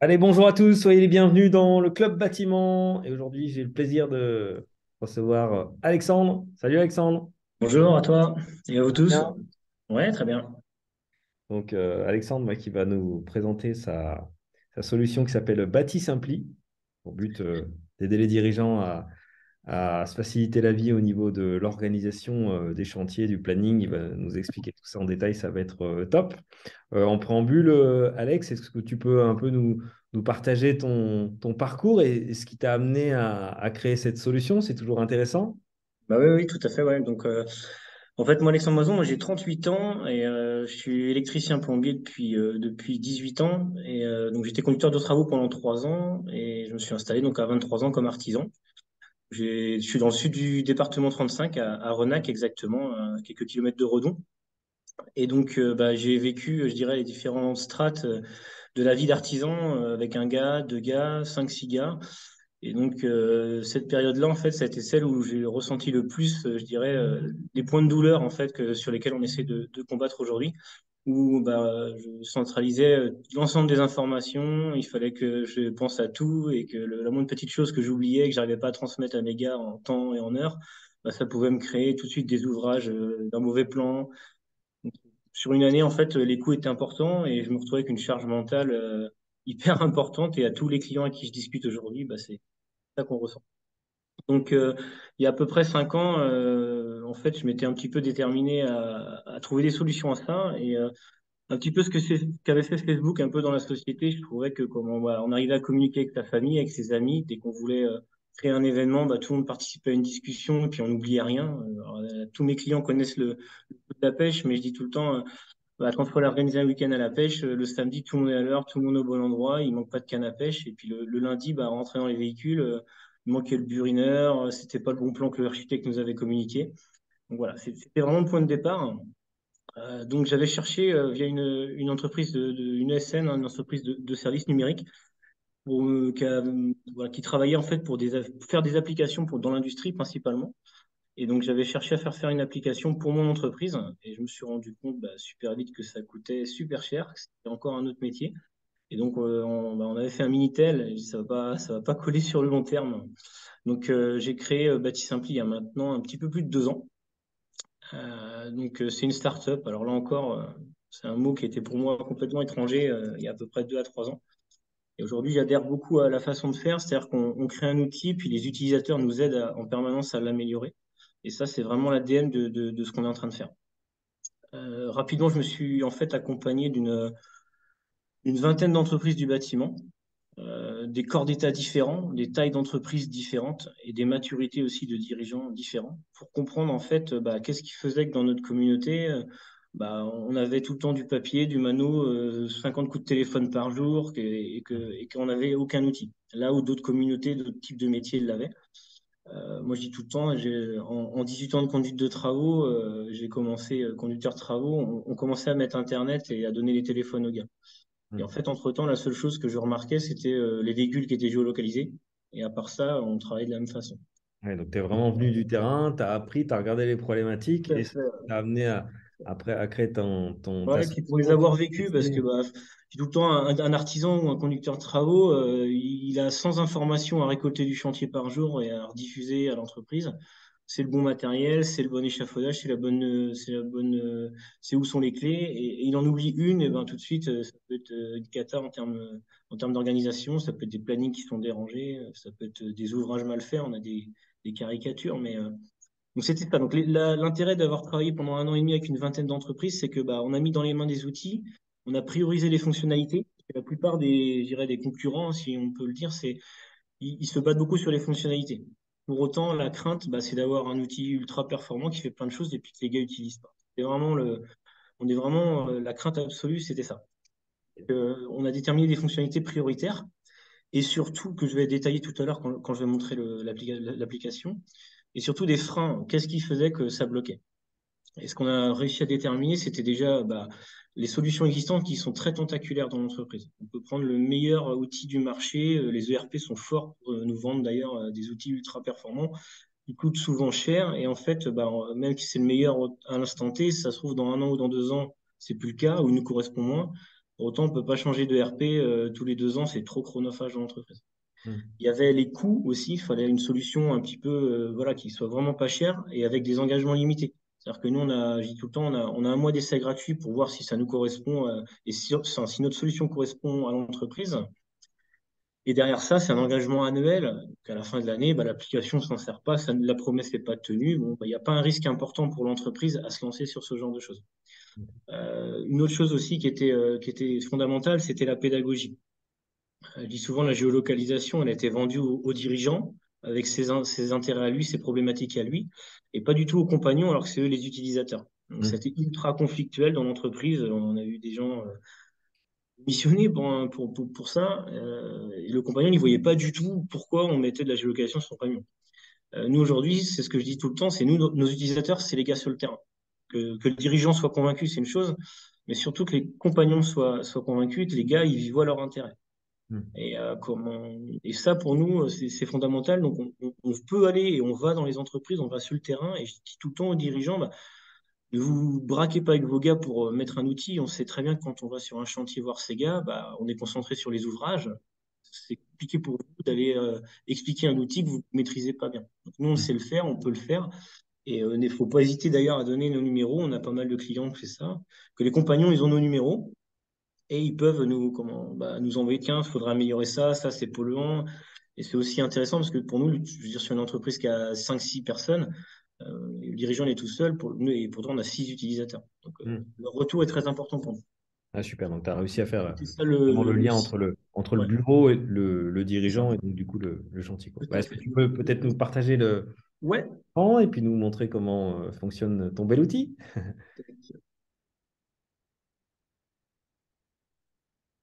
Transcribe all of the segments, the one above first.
Allez, bonjour à tous, soyez les bienvenus dans le Club Bâtiment. Et aujourd'hui, j'ai le plaisir de recevoir Alexandre. Salut Alexandre. Bonjour à toi et à vous tous. Bien. Ouais, très bien. Donc Alexandre qui va nous présenter sa solution qui s'appelle Bâti Simpli, pour but d'aider les dirigeants à se faciliter la vie au niveau de l'organisation des chantiers, du planning. Il va nous expliquer tout ça en détail, ça va être top. En préambule, Alex, est-ce que tu peux un peu nous partager ton parcours et ce qui t'a amené à créer cette solution? C'est toujours intéressant. Bah oui, oui, tout à fait. Ouais. Donc, en fait, moi, Alexandre Mazon, moi, j'ai 38 ans et je suis électricien plombier depuis 18 ans. Et donc, j'étais conducteur de travaux pendant 3 ans et je me suis installé donc à 23 ans comme artisan. Je suis dans le sud du département 35, à Renac exactement, à quelques kilomètres de Redon. Et donc, bah, j'ai vécu, je dirais, les différentes strates de la vie d'artisan avec un gars, deux gars, cinq, six gars. Et donc, cette période-là, en fait, ça a été celle où j'ai ressenti le plus, je dirais, les points de douleur, en fait, sur lesquels on essaie de combattre aujourd'hui, où bah, je centralisais l'ensemble des informations, il fallait que je pense à tout et que la moindre petite chose que j'oubliais, que j'arrivais pas à transmettre à mes gars en temps et en heure, bah, ça pouvait me créer tout de suite des ouvrages d'un mauvais plan. Donc, sur une année, en fait, les coûts étaient importants et je me retrouvais avec une charge mentale hyper importante. Et à tous les clients à qui je discute aujourd'hui, bah, c'est ça qu'on ressent. Donc, il y a à peu près 5 ans, en fait, je m'étais un petit peu déterminé à trouver des solutions à ça. Et un petit peu qu'avait fait Facebook un peu dans la société, je trouvais que comment on arrivait à communiquer avec sa famille, avec ses amis, dès qu'on voulait créer un événement, bah, tout le monde participait à une discussion et puis on n'oubliait rien. Alors, tous mes clients connaissent le coup de la pêche, mais je dis tout le temps, bah, quand il faut organiser un week-end à la pêche, le samedi, tout le monde est à l'heure, tout le monde est au bon endroit, il manque pas de canne à pêche. Et puis le lundi, bah, rentrer dans les véhicules, il manquait le burineur, c'était pas le bon plan que l'architecte nous avait communiqué. Donc voilà, c'était vraiment le point de départ. Donc j'avais cherché via une entreprise une ESN, hein, une entreprise de services numériques, voilà, qui travaillait en fait pour faire des applications dans l'industrie principalement. Et donc, j'avais cherché à faire une application pour mon entreprise et je me suis rendu compte bah, super vite que ça coûtait super cher, que c'était encore un autre métier. Et donc, on avait fait un Minitel et j'ai dit, ça va pas coller sur le long terme. Donc, j'ai créé Bâti Simpli il y a maintenant un petit peu plus de 2 ans. Donc, c'est une start-up. Alors là encore, c'est un mot qui était pour moi complètement étranger il y a à peu près 2 à 3 ans. Et aujourd'hui, j'adhère beaucoup à la façon de faire, c'est-à-dire qu'on crée un outil, puis les utilisateurs nous aident en permanence à l'améliorer. Et ça, c'est vraiment l'ADN de ce qu'on est en train de faire. Rapidement, je me suis en fait accompagné d'une vingtaine d'entreprises du bâtiment, des corps d'État différents, des tailles d'entreprises différentes et des maturités aussi de dirigeants différents pour comprendre en fait bah, qu'est-ce qui faisait que dans notre communauté, bah, on avait tout le temps du papier, du mano, 50 coups de téléphone par jour et qu'on n'avait aucun outil. Là où d'autres communautés, d'autres types de métiers l'avaient. Moi, je dis tout le temps, en 18 ans de conduite de travaux, j'ai commencé conducteur de travaux, on commençait à mettre Internet et à donner les téléphones aux gars. Et en Hmm. fait, entre-temps, la seule chose que je remarquais, c'était les véhicules qui étaient géolocalisés. Et à part ça, on travaillait de la même façon. Ouais, donc tu es vraiment venu du terrain, tu as appris, tu as regardé les problématiques Tout à et ça fait. t'a amené après à créer ta Ouais, et puis pour les solution. avoir vécus, parce que bah, j'ai tout le temps un artisan ou un conducteur de travaux, il a 100 informations à récolter du chantier par jour et à rediffuser à l'entreprise. C'est le bon matériel, c'est le bon échafaudage, c'est où sont les clés. Et il en oublie une, et ben tout de suite, ça peut être une cata en termes d'organisation, ça peut être des plannings qui sont dérangés, ça peut être des ouvrages mal faits, on a des caricatures, mais donc c'était ça. Donc l'intérêt d'avoir travaillé pendant 1 an et demi avec une vingtaine d'entreprises, c'est que bah, on a mis dans les mains des outils, on a priorisé les fonctionnalités. Et la plupart je dirais, des concurrents, si on peut le dire, ils se battent beaucoup sur les fonctionnalités. Pour autant, la crainte, bah, c'est d'avoir un outil ultra performant qui fait plein de choses et puis que les gars utilisent pas. On est vraiment la crainte absolue, c'était ça. On a déterminé des fonctionnalités prioritaires et surtout que je vais détailler tout à l'heure quand je vais montrer l'application et surtout des freins. Qu'est-ce qui faisait que ça bloquait? Et ce qu'on a réussi à déterminer, c'était déjà bah, les solutions existantes qui sont très tentaculaires dans l'entreprise. On peut prendre le meilleur outil du marché. Les ERP sont forts pour nous vendre d'ailleurs des outils ultra performants qui coûtent souvent cher. Et en fait, bah, même si c'est le meilleur à l'instant T, ça se trouve dans 1 an ou dans 2 ans, c'est plus le cas ou il nous correspond moins. Pour autant, on ne peut pas changer de RP tous les 2 ans, c'est trop chronophage dans l'entreprise. Hmm. Il y avait les coûts aussi, il fallait une solution un petit peu voilà, qui soit vraiment pas chère et avec des engagements limités. C'est-à-dire que nous, je dis tout le temps, on a un mois d'essai gratuit pour voir si ça nous correspond et si notre solution correspond à l'entreprise. Et derrière ça, c'est un engagement annuel. Donc à la fin de l'année, bah, l'application ne s'en sert pas, la promesse n'est pas tenue. Bon, bah, il n'y a pas un risque important pour l'entreprise à se lancer sur ce genre de choses. Une autre chose aussi qui était fondamentale, c'était la pédagogie. Je dis souvent la géolocalisation, elle a été vendue aux dirigeants avec ses intérêts à lui, ses problématiques à lui, et pas du tout aux compagnons alors que c'est eux les utilisateurs. Donc Hmm. c'était ultra conflictuel dans l'entreprise. On a eu des gens missionnés pour ça. Et le compagnon n'y voyait pas du tout pourquoi on mettait de la géolocalisation sur son camion. Nous aujourd'hui, c'est ce que je dis tout le temps, c'est nous, nos utilisateurs, c'est les gars sur le terrain. Que le dirigeant soit convaincu, c'est une chose, mais surtout que les compagnons soient convaincus, que les gars, ils y voient leur intérêt. Hmm. Et ça, pour nous, c'est fondamental. Donc, on peut aller et on va dans les entreprises, on va sur le terrain. Et je dis tout le temps aux dirigeants, bah, ne vous braquez pas avec vos gars pour mettre un outil. On sait très bien que quand on va sur un chantier voir ces gars, bah, on est concentré sur les ouvrages. C'est compliqué pour vous d'aller expliquer un outil que vous ne maîtrisez pas bien. Donc, nous, on sait le faire, on peut le faire. Et il ne faut pas hésiter d'ailleurs à donner nos numéros. On a pas mal de clients qui font ça. Que les compagnons, ils ont nos numéros. Et ils peuvent nous envoyer, tiens, il faudra améliorer ça, ça c'est polluant. Et c'est aussi intéressant parce que pour nous, je veux dire, sur une entreprise qui a 5-6 personnes, le dirigeant est tout seul, et pourtant on a 6 utilisateurs. Donc Hmm. le retour est très important pour nous. Ah, super, donc tu as réussi à faire C'était ça vraiment le lien entre le ouais, bureau et le c'est ça, dirigeant et donc du coup le chantier, quoi. tout Bah, à est-ce que fait. tu peux peut-être nous partager le Ouais. plan et puis nous montrer comment fonctionne ton bel outil?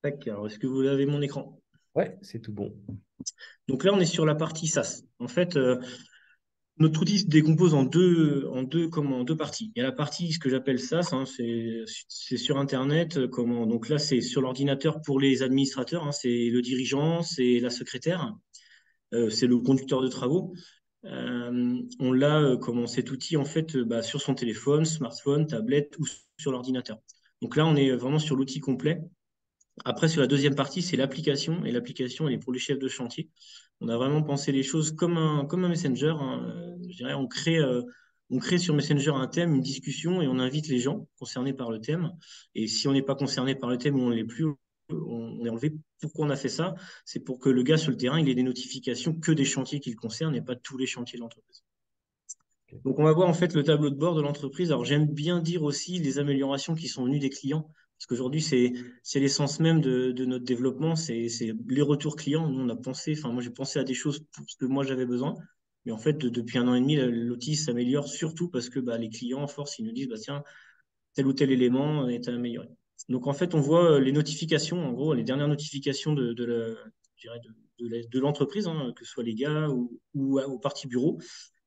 Tac, alors est-ce que vous avez mon écran? Ouais, c'est tout bon. Donc là, on est sur la partie SaaS. En fait, notre outil se décompose en deux parties. Il y a la partie, ce que j'appelle SaaS, hein, c'est sur Internet. Donc là, c'est sur l'ordinateur pour les administrateurs, hein, c'est le dirigeant, c'est la secrétaire, c'est le conducteur de travaux. On l'a, cet outil, en fait, bah, sur son téléphone, smartphone, tablette ou sur l'ordinateur. Donc là, on est vraiment sur l'outil complet. Après, sur la deuxième partie, c'est l'application. Et l'application, elle est pour les chefs de chantier. On a vraiment pensé les choses comme un Messenger, hein. Je dirais, on crée sur Messenger un thème, une discussion, et on invite les gens concernés par le thème. Et si on n'est pas concerné par le thème ou on ne l'est plus, on est enlevé. Pourquoi on a fait ça? C'est pour que le gars sur le terrain, il ait des notifications que des chantiers qui le concernent et pas tous les chantiers de l'entreprise. Ok. Donc, on va voir en fait le tableau de bord de l'entreprise. Alors, j'aime bien dire aussi les améliorations qui sont venues des clients, parce qu'aujourd'hui, c'est l'essence même de notre développement, c'est les retours clients. Nous, on a pensé, enfin, moi, j'ai pensé à des choses pour ce que moi j'avais besoin. Mais en fait, depuis 1 an et demi, l'outil s'améliore surtout parce que bah, les clients, à force, ils nous disent, bah, tiens, tel ou tel élément est amélioré. Donc, en fait, on voit les notifications, en gros, les dernières notifications je dirais de l'entreprise, hein, que ce soit les gars ou aux parties bureau.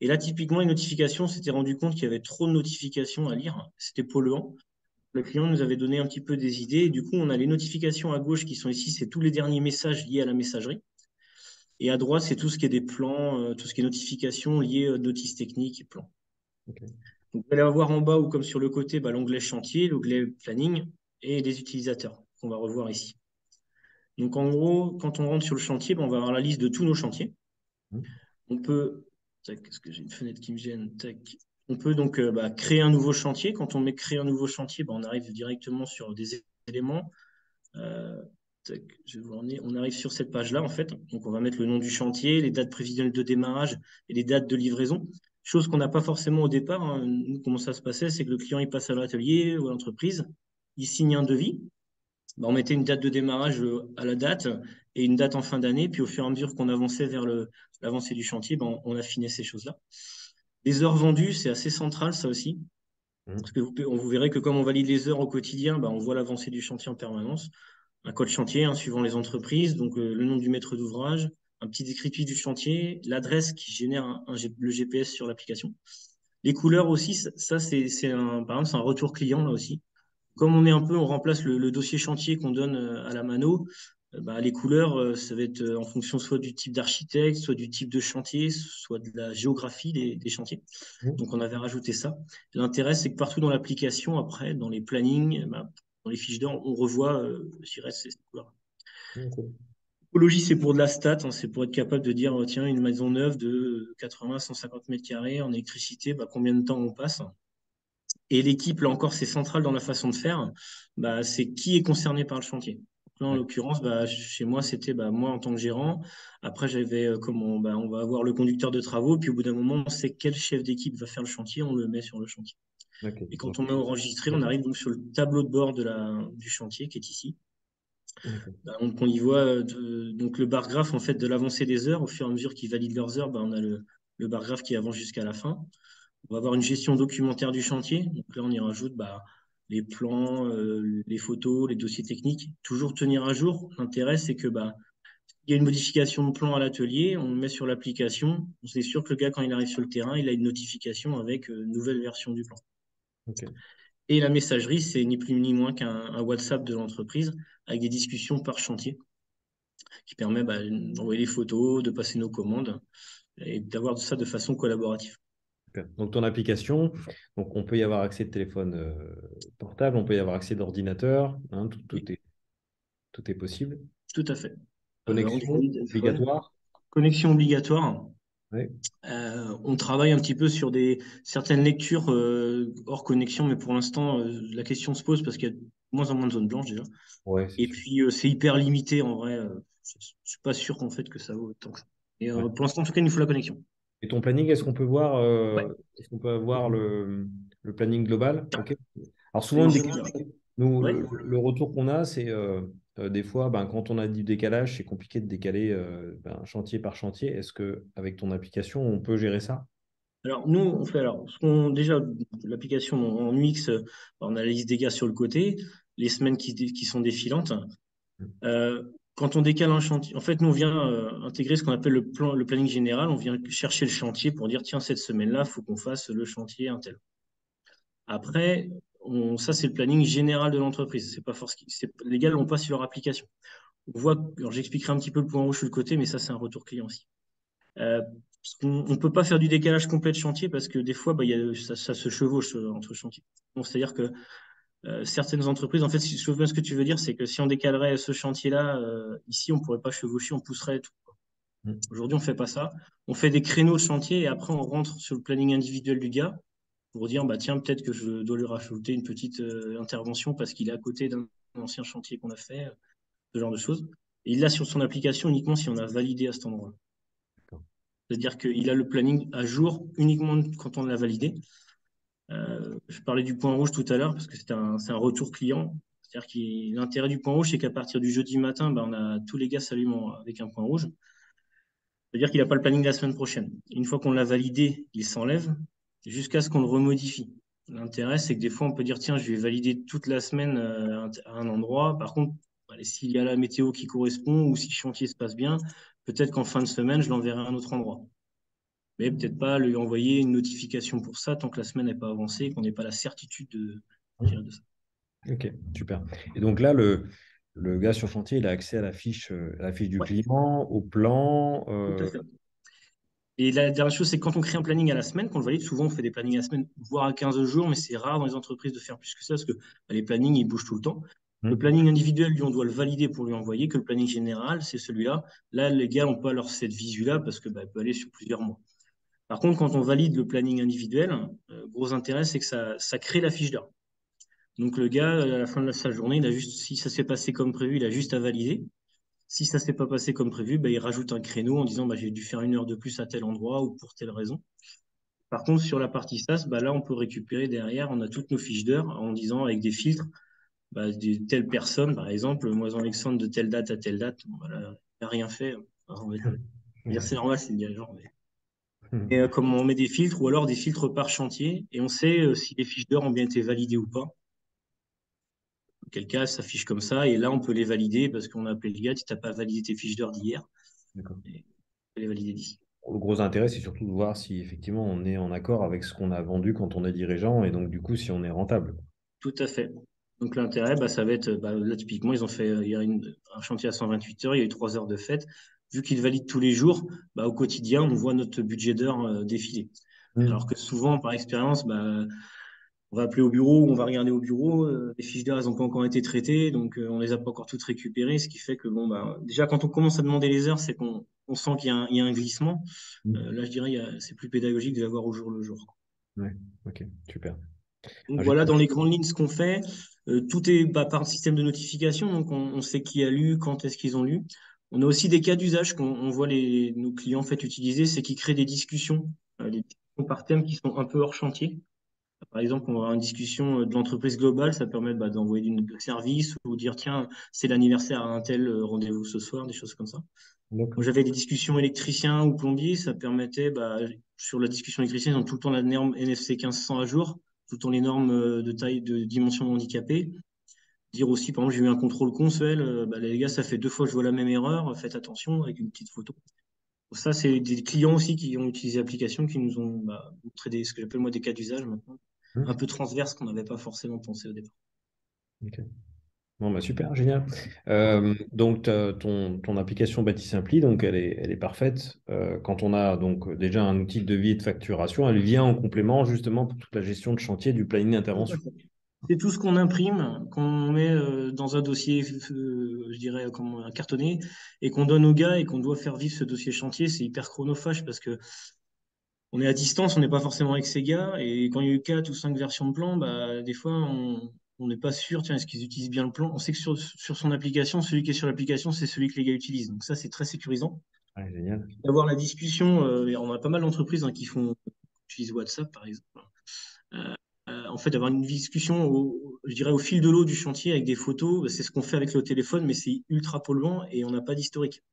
Et là, typiquement, les notifications, on s'était rendu compte qu'il y avait trop de notifications à lire. C'était polluant. Le client nous avait donné un petit peu des idées. Et du coup, on a les notifications à gauche qui sont ici, c'est tous les derniers messages liés à la messagerie. Et à droite, c'est tout ce qui est des plans, tout ce qui est notifications liées à notices techniques et plans. Ok. Donc, vous allez avoir en bas ou comme sur le côté bah, l'onglet chantier, l'onglet planning et les utilisateurs qu'on va revoir ici. Donc en gros, quand on rentre sur le chantier, bah, on va avoir la liste de tous nos chantiers. Hmm. On peut, tac, est-ce que j'ai une fenêtre qui me gêne? Tac. On peut donc bah, créer un nouveau chantier. Quand on met créer un nouveau chantier, bah, on arrive directement sur des éléments. Euh, tac, je vais vous emmener. On arrive sur cette page-là en fait. Donc on va mettre le nom du chantier, les dates prévisionnelles de démarrage et les dates de livraison. Chose qu'on n'a pas forcément au départ, hein. Nous, comment ça se passait, c'est que le client il passe à l'atelier ou à l'entreprise, il signe un devis. Bah, on mettait une date de démarrage à la date et une date en fin d'année. Puis au fur et à mesure qu'on avançait vers l'avancée du chantier, bah, on affinait ces choses-là. Les heures vendues, c'est assez central ça aussi. Hmm. Parce que vous verrez que comme on valide les heures au quotidien, bah, on voit l'avancée du chantier en permanence. Un code chantier, hein, suivant les entreprises, donc le nom du maître d'ouvrage, un petit descriptif du chantier, l'adresse qui génère le GPS sur l'application. Les couleurs aussi, ça par exemple, c'est un retour client là aussi. Comme on est un peu, on remplace le dossier chantier qu'on donne à la mano, bah, les couleurs, ça va être en fonction soit du type d'architecte, soit du type de chantier, soit de la géographie des chantiers. Hmm. Donc on avait rajouté ça. L'intérêt, c'est que partout dans l'application, après, dans les plannings, bah, dans les fiches d'heure, on revoit, je dirais, ces couleurs. Ok. Typologie, c'est pour de la stat, hein, c'est pour être capable de dire, tiens, une maison neuve de 80, 150 mètres carrés en électricité, bah, combien de temps on passe? Et l'équipe, là encore, c'est central dans la façon de faire. Bah, c'est qui est concerné par le chantier. Donc là, en Ouais. l'occurrence, bah, chez moi, c'était bah, moi en tant que gérant. Après, j'avais comment bah, on va avoir le conducteur de travaux. Puis au bout d'un moment, on sait quel chef d'équipe va faire le chantier. On le met sur le chantier. Ok. Et quand Donc, on est enregistré, on arrive donc sur le tableau de bord du chantier qui est ici. ok. Bah, on y voit donc le bar graphe en fait, de l'avancée des heures. Au fur et à mesure qu'ils valident leurs heures, bah, on a le bar graphe qui avance jusqu'à la fin. On va avoir une gestion documentaire du chantier. Donc là, on y rajoute bah, les plans, les photos, les dossiers techniques. Toujours tenir à jour. L'intérêt, c'est que bah, il y a une modification de plan à l'atelier, on le met sur l'application. On est sûr que le gars, quand il arrive sur le terrain, il a une notification avec une nouvelle version du plan. Ok. Et la messagerie, c'est ni plus ni moins qu'un WhatsApp de l'entreprise avec des discussions par chantier qui permet bah, d'envoyer les photos, de passer nos commandes et d'avoir ça de façon collaborative. Ok. Donc, ton application, donc on peut y avoir accès de téléphone portable, on peut y avoir accès d'ordinateur, hein, Oui, tout est possible. tout à fait. Android, Connexion iPhone, obligatoire. connexion obligatoire. Oui. On travaille un petit peu sur certaines lectures hors connexion, mais pour l'instant, la question se pose parce qu'il y a de moins en moins de zones blanches déjà. Ouais, c'est Et sûr. puis, c'est hyper limité en vrai. Je ne suis pas sûr qu'en fait que ça vaut autant que ça. Et Ouais. pour l'instant, en tout cas, il nous faut la connexion. Et ton planning, est-ce qu'on peut voir, Ouais. est-ce qu'on peut avoir le planning global? Ok. Alors souvent, Et une je des veux bien. questions, nous, Ouais. le retour qu'on a, c'est des fois, ben, quand on a du décalage, c'est compliqué de décaler ben, chantier par chantier. Est-ce que avec ton application, on peut gérer ça? Alors, nous, on fait alors, déjà, l'application en UX, on a la liste des gars sur le côté, les semaines qui sont défilantes. Euh, Quand on décale un chantier, en fait, nous, on vient intégrer ce qu'on appelle le planning général. On vient chercher le chantier pour dire, tiens, cette semaine-là, il faut qu'on fasse le chantier un tel. Après, ça, c'est le planning général de l'entreprise. C'est pas forcément, les gars l'ont pas sur leur application. On voit, alors j'expliquerai un petit peu le point rouge sur le côté, mais ça, c'est un retour client aussi. Parce qu'on ne peut pas faire du décalage complet de chantier parce que des fois, bah, ça se chevauche entre chantiers. Donc, c'est-à-dire que certaines entreprises, en fait, si je vois bien ce que tu veux dire, c'est que si on décalerait ce chantier-là, ici, on ne pourrait pas chevaucher, on pousserait tout. Mm. Aujourd'hui, on ne fait pas ça. On fait des créneaux de chantier et après, on rentre sur le planning individuel du gars pour dire, bah, tiens, peut-être que je dois lui rajouter une petite intervention parce qu'il est à côté d'un ancien chantier qu'on a fait, ce genre de choses. Et il l'a sur son application uniquement si on a validé à cet endroit. D'accord. C'est-à-dire qu'il a le planning à jour uniquement quand on l'a validé. Je parlais du point rouge tout à l'heure parce que c'est un retour client. C'est-à-dire que l'intérêt du point rouge, c'est qu'à partir du jeudi matin, ben, on a tous les gars s'allument avec un point rouge. C'est-à-dire qu'il n'a pas le planning de la semaine prochaine. Une fois qu'on l'a validé, il s'enlève jusqu'à ce qu'on le remodifie. L'intérêt, c'est que des fois, on peut dire, tiens, je vais valider toute la semaine à un endroit. Par contre, allez, s'il y a la météo qui correspond ou si le chantier se passe bien, peut-être qu'en fin de semaine, je l'enverrai à un autre endroit. Mais peut-être pas lui envoyer une notification pour ça tant que la semaine n'est pas avancée et qu'on n'ait pas la certitude de ça. Ok, super. Et donc là, le gars sur chantier, il a accès à la fiche du Ouais, client, au plan. tout à fait. Et la dernière chose, c'est que quand on crée un planning à la semaine, qu'on le valide, souvent on fait des plannings à la semaine, voire à 15 jours, mais c'est rare dans les entreprises de faire plus que ça parce que bah, les plannings, ils bougent tout le temps. Le Hmm. planning individuel, lui, on doit le valider pour lui envoyer, que le planning général, c'est celui-là. Là, les gars n'ont pas leur cette visu-là parce que bah, peut aller sur plusieurs mois. Par contre, quand on valide le planning individuel, gros intérêt, c'est que ça crée la fiche d'heure. Donc le gars, à la fin de sa journée, il a juste, si ça s'est passé comme prévu, il a juste à valider. Si ça s'est pas passé comme prévu, bah, il rajoute un créneau en disant bah, j'ai dû faire une heure de plus à tel endroit ou pour telle raison. Par contre, sur la partie SaaS, bah, là, on peut récupérer derrière, on a toutes nos fiches d'heures en disant avec des filtres, bah, telle personne, par exemple, Moison Alexandre de telle date à telle date, voilà, il n'a rien fait. Alors, on va dire Ouais. c'est normal, c'est le dirigeant. Et Hmm. comme on met des filtres ou alors des filtres par chantier et on sait si les fiches d'heures ont bien été validées ou pas. Auquel cas, ça s'affiche comme ça. Et là, on peut les valider parce qu'on a appelé le gars, si tu n'as pas validé tes fiches d'heure d'hier, D'accord. et on peut les valider d'ici. Le gros intérêt, c'est surtout de voir si effectivement on est en accord avec ce qu'on a vendu quand on est dirigeant et donc du coup si on est rentable. Tout à fait. Donc l'intérêt, bah, ça va être, bah, là typiquement, ils ont fait, il y a un chantier à 128 heures, il y a eu 3 heures de fête. Vu qu'ils valident tous les jours, bah, au quotidien, on voit notre budget d'heure défiler. Alors Hmm. que souvent, par expérience, bah, on va appeler au bureau, on va regarder au bureau. Les fiches d'heure, elles n'ont pas encore été traitées, donc on les a pas encore toutes récupérées, ce qui fait que bon, bah, déjà quand on commence à demander les heures, c'est qu'on sent il y a un glissement. Mm. Là, je dirais, c'est plus pédagogique de l'avoir au jour le jour. Ouais, ok, super. Donc Ah, voilà, dans les grandes lignes, ce qu'on fait, tout est bah, par système de notification, donc on sait qui a lu, quand est-ce qu'ils ont lu. On a aussi des cas d'usage qu'on voit nos clients en fait utiliser, c'est qu'ils créent des discussions par thème qui sont un peu hors chantier. Par exemple, on va avoir une discussion de l'entreprise globale, ça permet bah, d'envoyer du service ou dire tiens, c'est l'anniversaire à un tel, rendez-vous ce soir, des choses comme ça. Quand d'accord. j'avais des discussions électriciens ou plombiers, ça permettait, bah, sur la discussion électricienne, ils ont tout le temps la norme NFC 1500 à jour, tout le temps les normes de taille, de dimension de handicapé. Dire aussi, par exemple, j'ai eu un contrôle consuel, bah, les gars, ça fait 2 fois que je vois la même erreur, faites attention avec une petite photo. Ça, c'est des clients aussi qui ont utilisé l'application, qui nous ont bah, montré ce que j'appelle moi des cas d'usage maintenant, un Mm. peu transverses qu'on n'avait pas forcément pensé au départ. Ok. Bon, bah, super, génial. Donc, ton application Bâti Simpli, donc elle est parfaite. Quand on a donc déjà un outil de devis et de facturation, elle vient en complément justement pour toute la gestion de chantier, du planning d'intervention. C'est tout ce qu'on imprime, qu'on met dans un dossier, je dirais, comme un cartonné, et qu'on donne aux gars et qu'on doit faire vivre ce dossier chantier. C'est hyper chronophage parce que on est à distance, on n'est pas forcément avec ces gars. Et quand il y a eu 4 ou 5 versions de plan, bah, des fois, on n'est pas sûr, tiens, est-ce qu'ils utilisent bien le plan? On sait que sur son application, celui qui est sur l'application, c'est celui que les gars utilisent. Donc ça, c'est très sécurisant. Ouais, génial. D'avoir la discussion, et on a pas mal d'entreprises hein, utilisent WhatsApp, par exemple. En fait, d'avoir une discussion, je dirais, au fil de l'eau du chantier avec des photos, bah, c'est ce qu'on fait avec le téléphone, mais c'est ultra polluant et on n'a pas d'historique.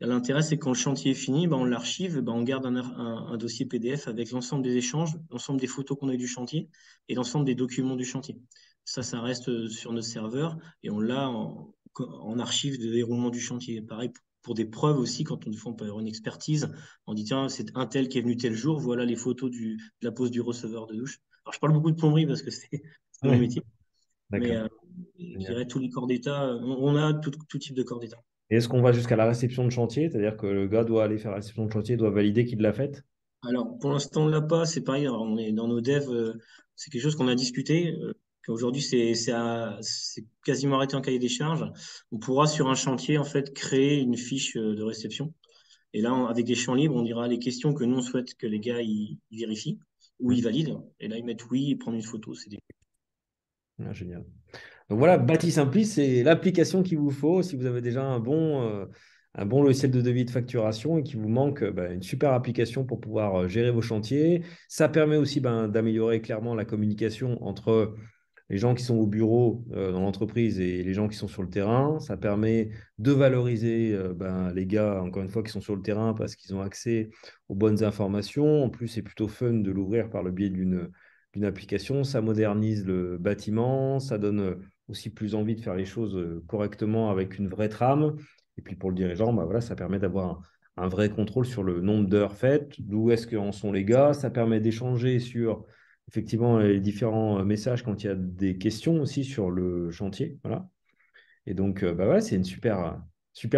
L'intérêt, c'est que quand le chantier est fini, bah, on l'archive, bah, on garde un dossier PDF avec l'ensemble des échanges, l'ensemble des photos qu'on a eu du chantier et l'ensemble des documents du chantier. Ça reste sur notre serveur et on l'a en archive de déroulement du chantier. Pareil pour des preuves aussi, quand on peut avoir une expertise, on dit tiens, c'est un tel qui est venu tel jour, voilà les photos de la pose du receveur de douche. Alors, je parle beaucoup de plomberie parce que c'est mon Oui, métier, mais d'accord. je Génial. dirais tous les corps d'état, on a tout type de corps d'état. Et est-ce qu'on va jusqu'à la réception de chantier? C'est-à-dire que le gars doit aller faire la réception de chantier, doit valider qu'il l'a faite? Alors, pour l'instant, on ne l'a pas. C'est pareil. Alors, on est dans nos devs. C'est quelque chose qu'on a discuté. Qu'aujourd'hui, c'est quasiment arrêté en cahier des charges. On pourra, sur un chantier, en fait, créer une fiche de réception. Et là, avec des champs libres, on dira les questions que nous, on souhaite que les gars ils vérifient ou ils Hmm. valident. Et là, ils mettent oui et prendre une photo. Ah, génial. Donc voilà, Bâti Simpli, c'est l'application qu'il vous faut si vous avez déjà un bon logiciel de devis de facturation et qu'il vous manque une super application pour pouvoir gérer vos chantiers. Ça permet aussi d'améliorer clairement la communication entre les gens qui sont au bureau dans l'entreprise et les gens qui sont sur le terrain. Ça permet de valoriser les gars, encore une fois, qui sont sur le terrain parce qu'ils ont accès aux bonnes informations. En plus, c'est plutôt fun de l'ouvrir par le biais d'une application. Ça modernise le bâtiment, ça donne aussi plus envie de faire les choses correctement avec une vraie trame. Et puis pour le dirigeant, voilà, ça permet d'avoir un vrai contrôle sur le nombre d'heures faites, d'où est-ce qu'en sont les gars. Ça permet d'échanger sur effectivement les différents messages quand il y a des questions aussi sur le chantier. Voilà. Et donc, ouais, c'est une super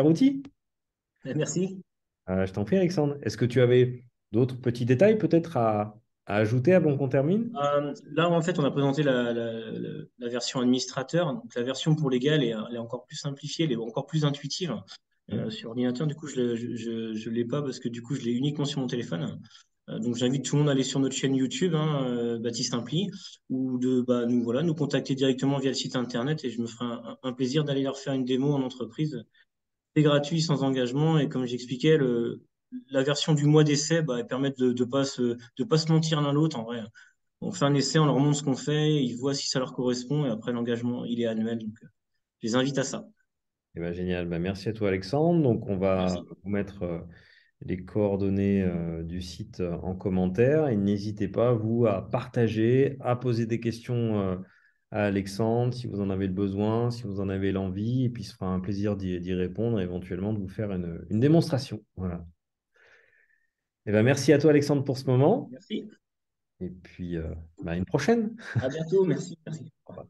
outil. Merci. Je t'en prie, Alexandre. Est-ce que tu avais d'autres petits détails peut-être à ajouter avant qu'on termine? Là, en fait, on a présenté la version administrateur. Donc, la version pour les gars, elle est encore plus simplifiée, elle est encore plus intuitive. Hmm. Sur ordinateur, du coup, je l'ai pas parce que du coup, je l'ai uniquement sur mon téléphone. Donc, j'invite tout le monde à aller sur notre chaîne YouTube, hein, Baptiste Impli, ou nous contacter directement via le site internet et je me ferai un plaisir d'aller leur faire une démo en entreprise. C'est gratuit, sans engagement et comme j'expliquais, la version du mois d'essai, bah, elle permet de pas se mentir l'un l'autre en vrai. On fait un essai, on leur montre ce qu'on fait, ils voient si ça leur correspond et après l'engagement, il est annuel. Donc, je les invite à ça. Eh ben, génial. Merci à toi, Alexandre. Donc, on va Merci. vous mettre les coordonnées du site en commentaire et n'hésitez pas, vous, à partager, à poser des questions à Alexandre si vous en avez le besoin, si vous en avez l'envie. Et puis, ce sera un plaisir d'y répondre et éventuellement de vous faire une démonstration. Voilà. Merci à toi, Alexandre, pour ce moment. Merci. Et puis, une prochaine. À bientôt. Merci. Merci. Au revoir.